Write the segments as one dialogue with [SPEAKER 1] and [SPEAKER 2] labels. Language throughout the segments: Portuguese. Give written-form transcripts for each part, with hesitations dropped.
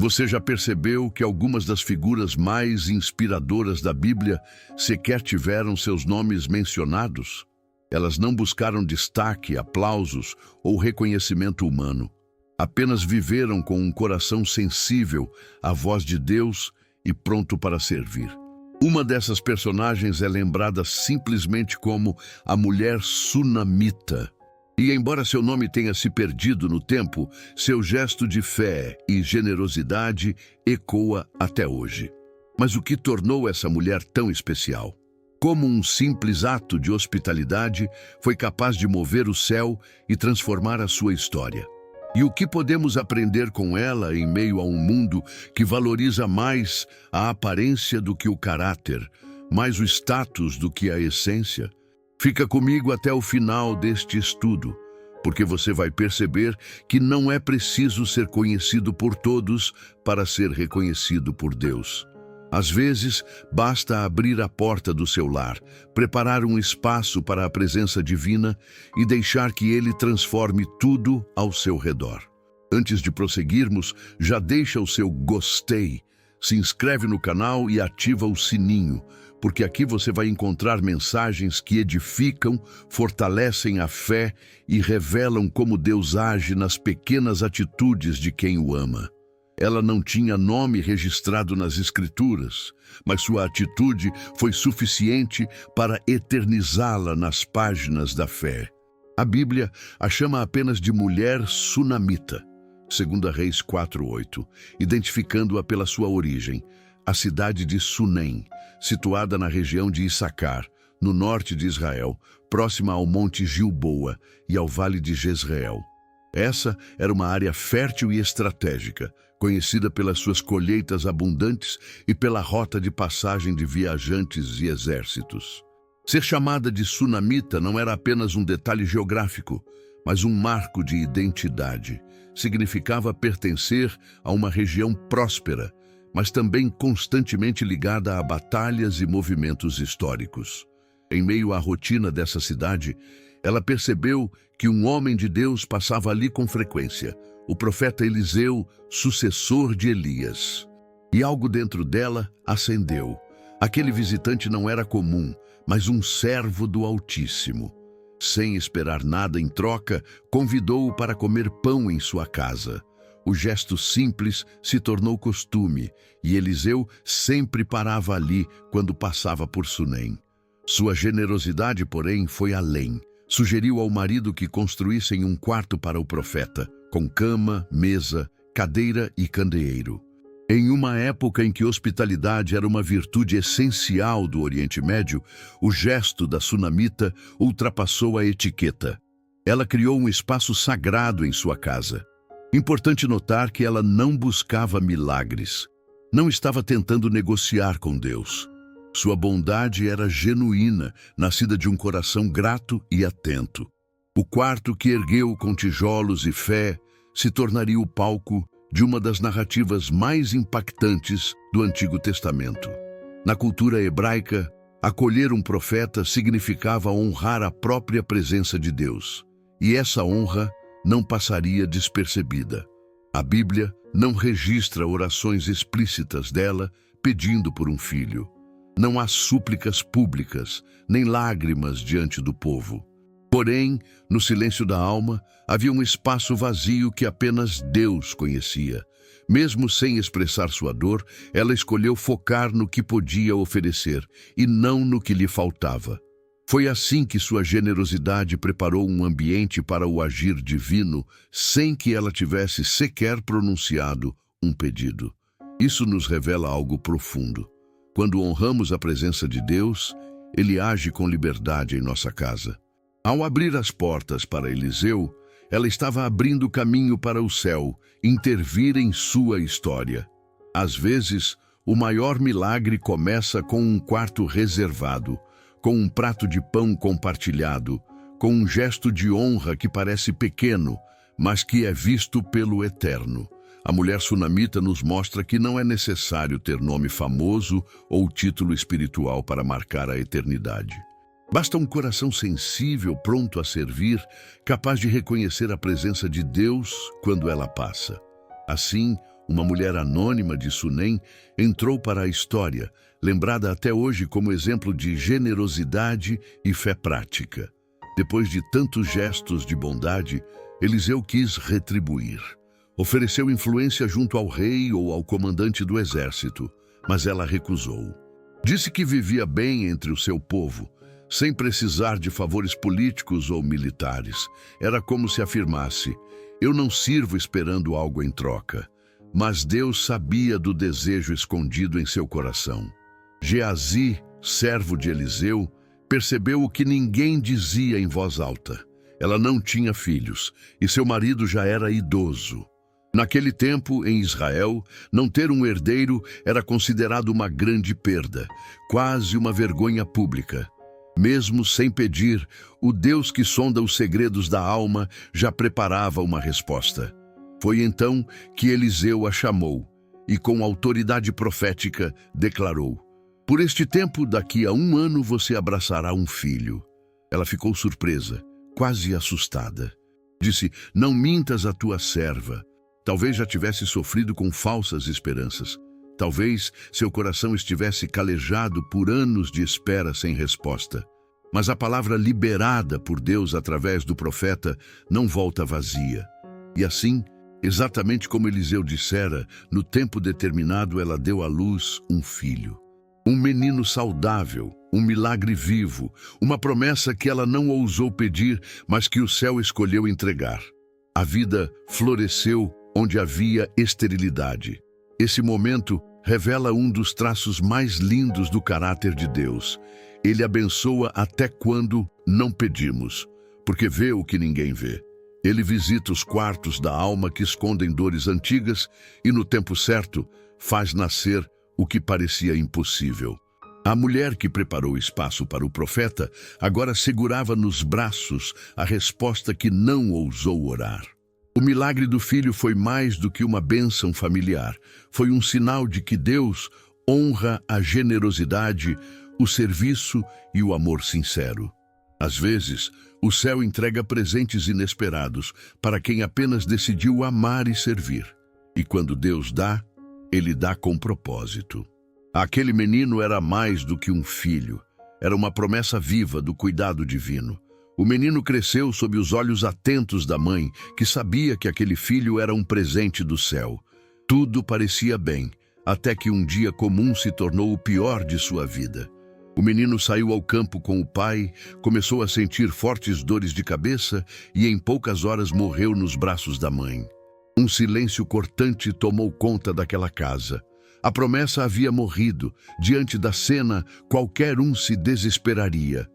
[SPEAKER 1] Você já percebeu que algumas das figuras mais inspiradoras da Bíblia sequer tiveram seus nomes mencionados? Elas não buscaram destaque, aplausos ou reconhecimento humano. Apenas viveram com um coração sensível à voz de Deus e pronto para servir. Uma dessas personagens é lembrada simplesmente como a mulher sunamita. E embora seu nome tenha se perdido no tempo, seu gesto de fé e generosidade ecoa até hoje. Mas o que tornou essa mulher tão especial? Como um simples ato de hospitalidade foi capaz de mover o céu e transformar a sua história? E o que podemos aprender com ela em meio a um mundo que valoriza mais a aparência do que o caráter, mais o status do que a essência? Fica comigo até o final deste estudo, porque você vai perceber que não é preciso ser conhecido por todos para ser reconhecido por Deus. Às vezes, basta abrir a porta do seu lar, preparar um espaço para a presença divina e deixar que Ele transforme tudo ao seu redor. Antes de prosseguirmos, já deixa o seu gostei, se inscreve no canal e ativa o sininho, porque aqui você vai encontrar mensagens que edificam, fortalecem a fé e revelam como Deus age nas pequenas atitudes de quem o ama. Ela não tinha nome registrado nas Escrituras, mas sua atitude foi suficiente para eternizá-la nas páginas da fé. A Bíblia a chama apenas de mulher sunamita, 2 Reis 4:8, identificando-a pela sua origem, a cidade de Sunem, situada na região de Issacar, no norte de Israel, próxima ao Monte Gilboa e ao Vale de Jezreel. Essa era uma área fértil e estratégica, conhecida pelas suas colheitas abundantes e pela rota de passagem de viajantes e exércitos. Ser chamada de sunamita não era apenas um detalhe geográfico, mas um marco de identidade. Significava pertencer a uma região próspera, mas também constantemente ligada a batalhas e movimentos históricos. Em meio à rotina dessa cidade, ela percebeu que um homem de Deus passava ali com frequência, o profeta Eliseu, sucessor de Elias. E algo dentro dela acendeu. Aquele visitante não era comum, mas um servo do Altíssimo. Sem esperar nada em troca, convidou-o para comer pão em sua casa. O gesto simples se tornou costume, e Eliseu sempre parava ali quando passava por Sunem. Sua generosidade, porém, foi além. Sugeriu ao marido que construíssem um quarto para o profeta, com cama, mesa, cadeira e candeeiro. Em uma época em que hospitalidade era uma virtude essencial do Oriente Médio, o gesto da sunamita ultrapassou a etiqueta. Ela criou um espaço sagrado em sua casa. Importante notar que ela não buscava milagres. Não estava tentando negociar com Deus. Sua bondade era genuína, nascida de um coração grato e atento. O quarto que ergueu com tijolos e fé se tornaria o palco de uma das narrativas mais impactantes do Antigo Testamento. Na cultura hebraica, acolher um profeta significava honrar a própria presença de Deus. E essa honra não passaria despercebida. A Bíblia não registra orações explícitas dela pedindo por um filho. Não há súplicas públicas, nem lágrimas diante do povo. Porém, no silêncio da alma, havia um espaço vazio que apenas Deus conhecia. Mesmo sem expressar sua dor, ela escolheu focar no que podia oferecer e não no que lhe faltava. Foi assim que sua generosidade preparou um ambiente para o agir divino, sem que ela tivesse sequer pronunciado um pedido. Isso nos revela algo profundo. Quando honramos a presença de Deus, Ele age com liberdade em nossa casa. Ao abrir as portas para Eliseu, ela estava abrindo caminho para o céu, intervir em sua história. Às vezes, o maior milagre começa com um quarto reservado, com um prato de pão compartilhado, com um gesto de honra que parece pequeno, mas que é visto pelo Eterno. A mulher sunamita nos mostra que não é necessário ter nome famoso ou título espiritual para marcar a eternidade. Basta um coração sensível, pronto a servir, capaz de reconhecer a presença de Deus quando ela passa. Assim, uma mulher anônima de Sunem, entrou para a história, lembrada até hoje como exemplo de generosidade e fé prática. Depois de tantos gestos de bondade, Eliseu quis retribuir. Ofereceu influência junto ao rei ou ao comandante do exército, mas ela recusou. Disse que vivia bem entre o seu povo, sem precisar de favores políticos ou militares. Era como se afirmasse: eu não sirvo esperando algo em troca. Mas Deus sabia do desejo escondido em seu coração. Geazi, servo de Eliseu, percebeu o que ninguém dizia em voz alta. Ela não tinha filhos e seu marido já era idoso. Naquele tempo, em Israel, não ter um herdeiro era considerado uma grande perda, quase uma vergonha pública. Mesmo sem pedir, o Deus que sonda os segredos da alma já preparava uma resposta. Foi então que Eliseu a chamou e, com autoridade profética, declarou: por este tempo, daqui a 1 ano, você abraçará um filho. Ela ficou surpresa, quase assustada. Disse: não mintas a tua serva. Talvez já tivesse sofrido com falsas esperanças. Talvez seu coração estivesse calejado por anos de espera sem resposta. Mas a palavra liberada por Deus através do profeta não volta vazia. E assim, exatamente como Eliseu dissera, no tempo determinado ela deu à luz um filho. Um menino saudável, um milagre vivo, uma promessa que ela não ousou pedir, mas que o céu escolheu entregar. A vida floresceu onde havia esterilidade. Esse momento revela um dos traços mais lindos do caráter de Deus. Ele abençoa até quando não pedimos, porque vê o que ninguém vê. Ele visita os quartos da alma que escondem dores antigas e, no tempo certo, faz nascer o que parecia impossível. A mulher que preparou espaço para o profeta agora segurava nos braços a resposta que não ousou orar. O milagre do filho foi mais do que uma bênção familiar. Foi um sinal de que Deus honra a generosidade, o serviço e o amor sincero. Às vezes, o céu entrega presentes inesperados para quem apenas decidiu amar e servir. E quando Deus dá, Ele dá com propósito. Aquele menino era mais do que um filho. Era uma promessa viva do cuidado divino. O menino cresceu sob os olhos atentos da mãe, que sabia que aquele filho era um presente do céu. Tudo parecia bem, até que um dia comum se tornou o pior de sua vida. O menino saiu ao campo com o pai, começou a sentir fortes dores de cabeça e em poucas horas morreu nos braços da mãe. Um silêncio cortante tomou conta daquela casa. A promessa havia morrido. Diante da cena, qualquer um se desesperaria.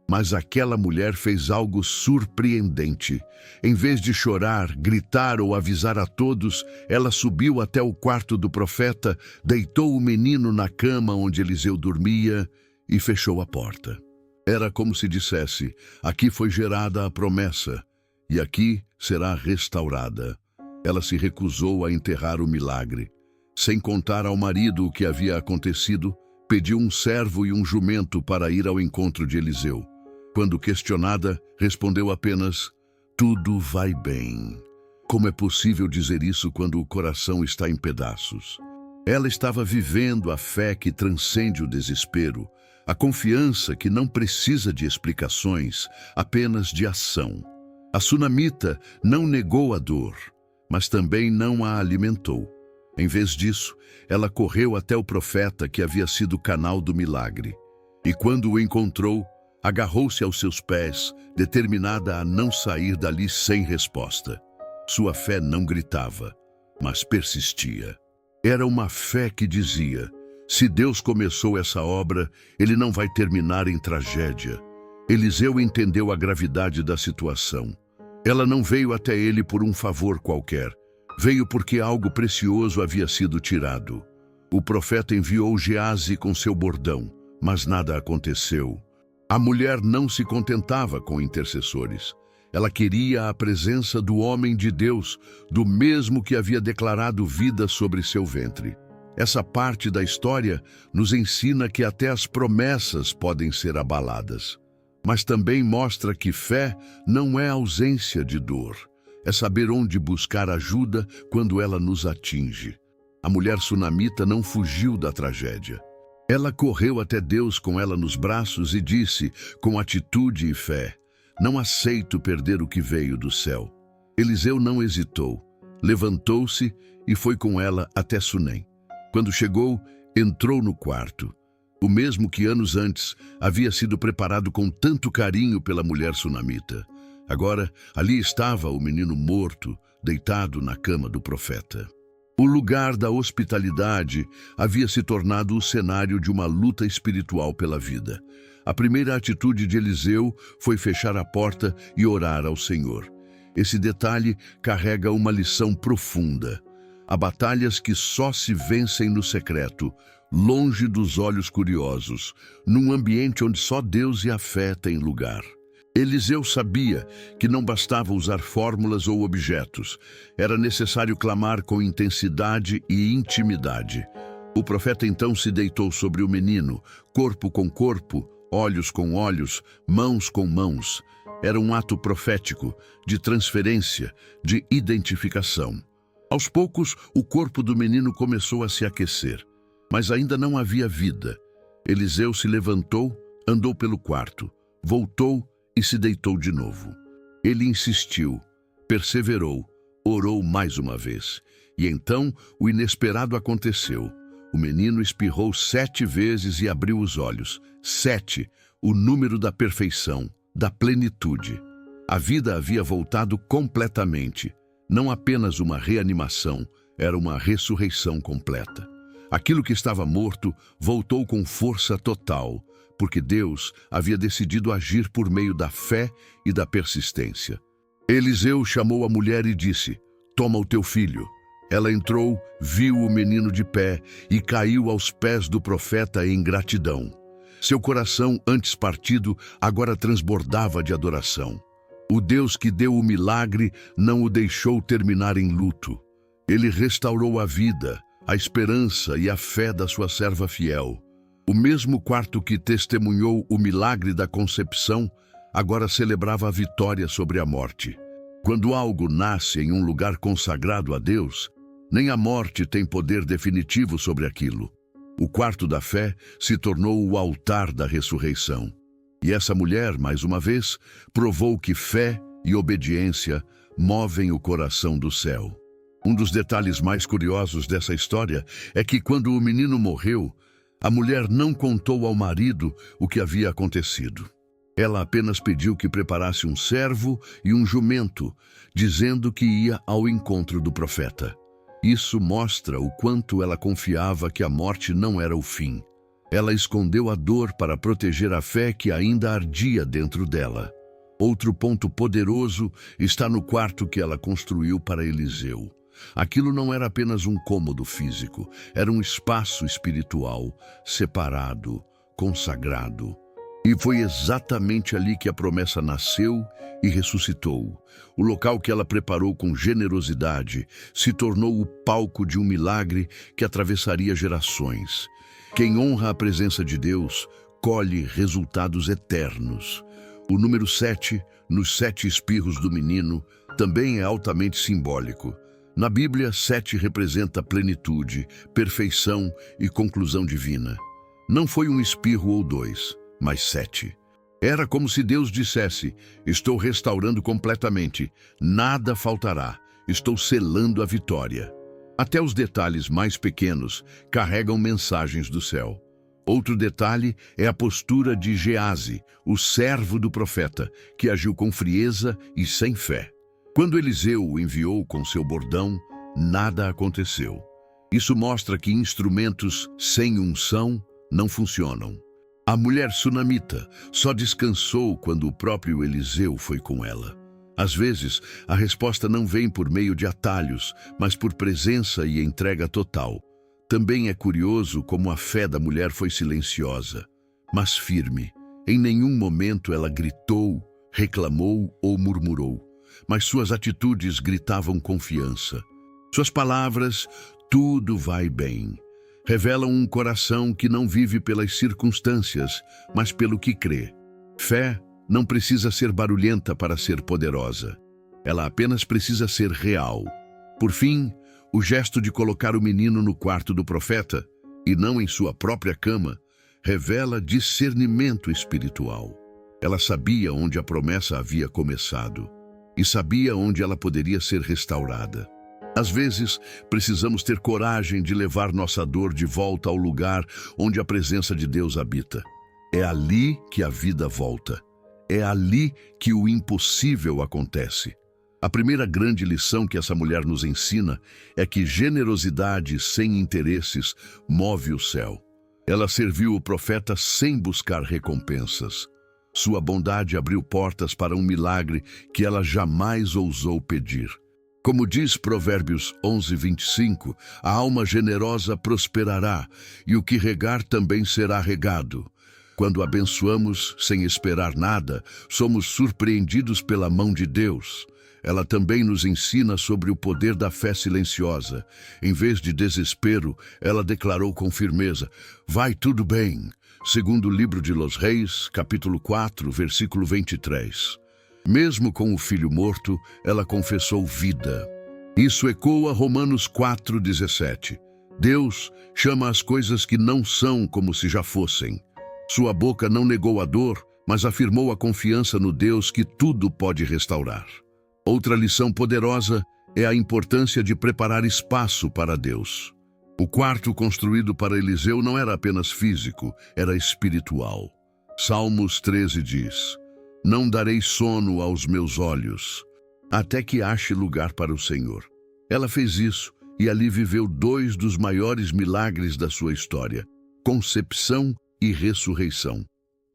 [SPEAKER 1] Mas aquela mulher fez algo surpreendente. Em vez de chorar, gritar ou avisar a todos, ela subiu até o quarto do profeta, deitou o menino na cama onde Eliseu dormia e fechou a porta. Era como se dissesse: aqui foi gerada a promessa e aqui será restaurada. Ela se recusou a enterrar o milagre. Sem contar ao marido o que havia acontecido, pediu um servo e um jumento para ir ao encontro de Eliseu. Quando questionada, respondeu apenas: tudo vai bem. Como é possível dizer isso quando o coração está em pedaços? Ela estava vivendo a fé que transcende o desespero, a confiança que não precisa de explicações, apenas de ação. A sunamita não negou a dor, mas também não a alimentou. Em vez disso, ela correu até o profeta que havia sido o canal do milagre. E quando o encontrou, agarrou-se aos seus pés, determinada a não sair dali sem resposta. Sua fé não gritava, mas persistia. Era uma fé que dizia: se Deus começou essa obra, Ele não vai terminar em tragédia. Eliseu entendeu a gravidade da situação. Ela não veio até ele por um favor qualquer. Veio porque algo precioso havia sido tirado. O profeta enviou Geazi com seu bordão, mas nada aconteceu. A mulher não se contentava com intercessores. Ela queria a presença do homem de Deus, do mesmo que havia declarado vida sobre seu ventre. Essa parte da história nos ensina que até as promessas podem ser abaladas. Mas também mostra que fé não é ausência de dor. É saber onde buscar ajuda quando ela nos atinge. A mulher sunamita não fugiu da tragédia. Ela correu até Deus com ela nos braços e disse, com atitude e fé: não aceito perder o que veio do céu. Eliseu não hesitou, levantou-se e foi com ela até Sunem. Quando chegou, entrou no quarto, o mesmo que anos antes havia sido preparado com tanto carinho pela mulher sunamita. Agora, ali estava o menino morto, deitado na cama do profeta. O lugar da hospitalidade havia se tornado o cenário de uma luta espiritual pela vida. A primeira atitude de Eliseu foi fechar a porta e orar ao Senhor. Esse detalhe carrega uma lição profunda. Há batalhas que só se vencem no secreto, longe dos olhos curiosos, num ambiente onde só Deus e a fé têm lugar. Eliseu sabia que não bastava usar fórmulas ou objetos. Era necessário clamar com intensidade e intimidade. O profeta então se deitou sobre o menino, corpo com corpo, olhos com olhos, mãos com mãos. Era um ato profético, de transferência, de identificação. Aos poucos, o corpo do menino começou a se aquecer, mas ainda não havia vida. Eliseu se levantou, andou pelo quarto, voltou e se deitou de novo. Ele insistiu, perseverou, orou mais uma vez. E então o inesperado aconteceu. O menino espirrou 7 vezes e abriu os olhos. 7, o número da perfeição, da plenitude. A vida havia voltado completamente. Não apenas uma reanimação, era uma ressurreição completa. Aquilo que estava morto voltou com força total, porque Deus havia decidido agir por meio da fé e da persistência. Eliseu chamou a mulher e disse: toma o teu filho. Ela entrou, viu o menino de pé e caiu aos pés do profeta em gratidão. Seu coração, antes partido, agora transbordava de adoração. O Deus que deu o milagre não o deixou terminar em luto. Ele restaurou a vida, a esperança e a fé da sua serva fiel. O mesmo quarto que testemunhou o milagre da concepção, agora celebrava a vitória sobre a morte. Quando algo nasce em um lugar consagrado a Deus, nem a morte tem poder definitivo sobre aquilo. O quarto da fé se tornou o altar da ressurreição. E essa mulher, mais uma vez, provou que fé e obediência movem o coração do céu. Um dos detalhes mais curiosos dessa história é que quando o menino morreu, a mulher não contou ao marido o que havia acontecido. Ela apenas pediu que preparasse um servo e um jumento, dizendo que ia ao encontro do profeta. Isso mostra o quanto ela confiava que a morte não era o fim. Ela escondeu a dor para proteger a fé que ainda ardia dentro dela. Outro ponto poderoso está no quarto que ela construiu para Eliseu. Aquilo não era apenas um cômodo físico, era um espaço espiritual, separado, consagrado. E foi exatamente ali que a promessa nasceu e ressuscitou. O local que ela preparou com generosidade se tornou o palco de um milagre que atravessaria gerações. Quem honra a presença de Deus colhe resultados eternos. O número 7, nos 7 espirros do menino, também é altamente simbólico. Na Bíblia, 7 representa plenitude, perfeição e conclusão divina. Não foi um espirro ou 2, mas 7. Era como se Deus dissesse: estou restaurando completamente, nada faltará, estou selando a vitória. Até os detalhes mais pequenos carregam mensagens do céu. Outro detalhe é a postura de Geazi, o servo do profeta, que agiu com frieza e sem fé. Quando Eliseu o enviou com seu bordão, nada aconteceu. Isso mostra que instrumentos sem unção não funcionam. A mulher sunamita só descansou quando o próprio Eliseu foi com ela. Às vezes, a resposta não vem por meio de atalhos, mas por presença e entrega total. Também é curioso como a fé da mulher foi silenciosa, mas firme. Em nenhum momento ela gritou, reclamou ou murmurou, mas suas atitudes gritavam confiança. Suas palavras, tudo vai bem, revelam um coração que não vive pelas circunstâncias, mas pelo que crê. Fé não precisa ser barulhenta para ser poderosa. Ela apenas precisa ser real. Por fim, O gesto de colocar o menino no quarto do profeta, e não em sua própria cama, revela discernimento espiritual. Ela sabia onde a promessa havia começado e sabia onde ela poderia ser restaurada. Às vezes, precisamos ter coragem de levar nossa dor de volta ao lugar onde a presença de Deus habita. É ali que a vida volta. É ali que o impossível acontece. A primeira grande lição que essa mulher nos ensina é que generosidade sem interesses move o céu. Ela serviu o profeta sem buscar recompensas. Sua bondade abriu portas para um milagre que ela jamais ousou pedir. Como diz Provérbios 11:25, a alma generosa prosperará, e o que regar também será regado. Quando abençoamos sem esperar nada, somos surpreendidos pela mão de Deus. Ela também nos ensina sobre o poder da fé silenciosa. Em vez de desespero, ela declarou com firmeza: vai tudo bem. Segundo o livro de Los Reis, capítulo 4, versículo 23. Mesmo com o filho morto, ela confessou vida. Isso ecoa Romanos 4:17. Deus chama as coisas que não são como se já fossem. Sua boca não negou a dor, mas afirmou a confiança no Deus que tudo pode restaurar. Outra lição poderosa é a importância de preparar espaço para Deus. O quarto construído para Eliseu não era apenas físico, era espiritual. Salmos 13 diz: não darei sono aos meus olhos, até que ache lugar para o Senhor. Ela fez isso e ali viveu dois dos maiores milagres da sua história: concepção e ressurreição.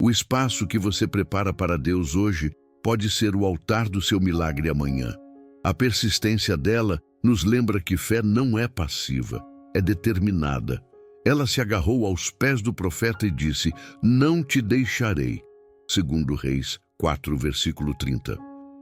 [SPEAKER 1] O espaço que você prepara para Deus hoje pode ser o altar do seu milagre amanhã. A persistência dela nos lembra que fé não é passiva, é determinada. Ela se agarrou aos pés do profeta e disse: não te deixarei. Segundo Reis 4, versículo 30.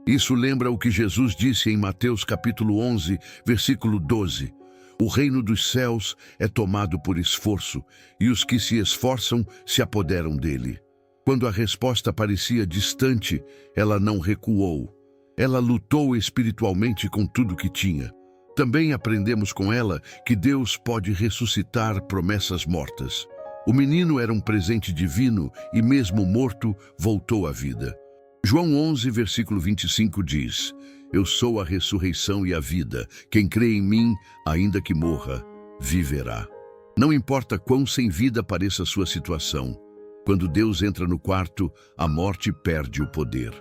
[SPEAKER 1] Isso lembra o que Jesus disse em Mateus capítulo 11, versículo 12. O reino dos céus é tomado por esforço, e os que se esforçam se apoderam dele. Quando a resposta parecia distante, ela não recuou. Ela lutou espiritualmente com tudo que tinha. Também aprendemos com ela que Deus pode ressuscitar promessas mortas. O menino era um presente divino e, mesmo morto, voltou à vida. João 11, versículo 25 diz: eu sou a ressurreição e a vida. Quem crê em mim, ainda que morra, viverá. Não importa quão sem vida pareça a sua situação, quando Deus entra no quarto, a morte perde o poder.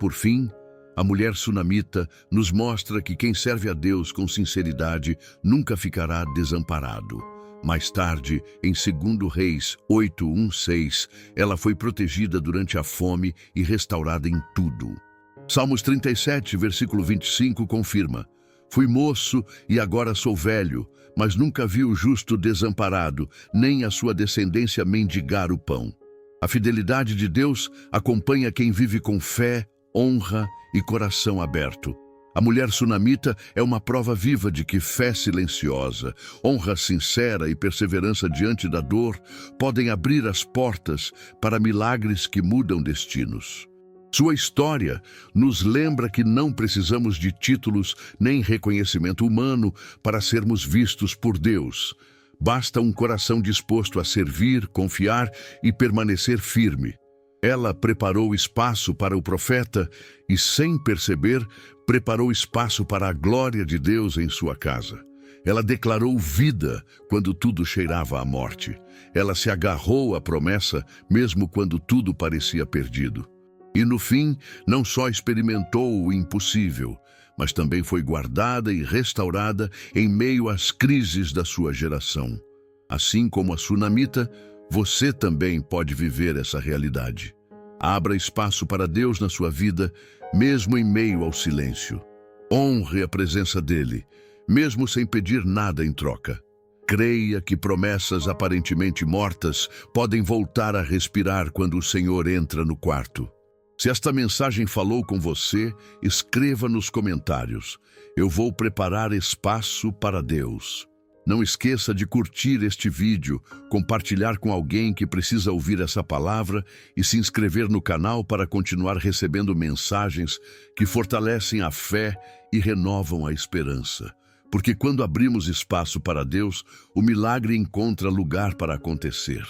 [SPEAKER 1] Por fim, a mulher sunamita nos mostra que quem serve a Deus com sinceridade nunca ficará desamparado. Mais tarde, em 2 Reis 8:1-6, ela foi protegida durante a fome e restaurada em tudo. Salmos 37, versículo 25 confirma: fui moço e agora sou velho, mas nunca vi o justo desamparado, nem a sua descendência mendigar o pão. A fidelidade de Deus acompanha quem vive com fé, honra e coração aberto. A mulher sunamita é uma prova viva de que fé silenciosa, honra sincera e perseverança diante da dor podem abrir as portas para milagres que mudam destinos. Sua história nos lembra que não precisamos de títulos nem reconhecimento humano para sermos vistos por Deus. Basta um coração disposto a servir, confiar e permanecer firme. Ela preparou espaço para o profeta e, sem perceber, preparou espaço para a glória de Deus em sua casa. Ela declarou vida quando tudo cheirava à morte. Ela se agarrou à promessa mesmo quando tudo parecia perdido. E no fim, não só experimentou o impossível, mas também foi guardada e restaurada em meio às crises da sua geração. Assim como a sunamita, você também pode viver essa realidade. Abra espaço para Deus na sua vida, mesmo em meio ao silêncio. Honre a presença dele, mesmo sem pedir nada em troca. Creia que promessas aparentemente mortas podem voltar a respirar quando o Senhor entra no quarto. Se esta mensagem falou com você, escreva nos comentários. Eu vou preparar espaço para Deus. Não esqueça de curtir este vídeo, compartilhar com alguém que precisa ouvir essa palavra e se inscrever no canal para continuar recebendo mensagens que fortalecem a fé e renovam a esperança. Porque quando abrimos espaço para Deus, o milagre encontra lugar para acontecer.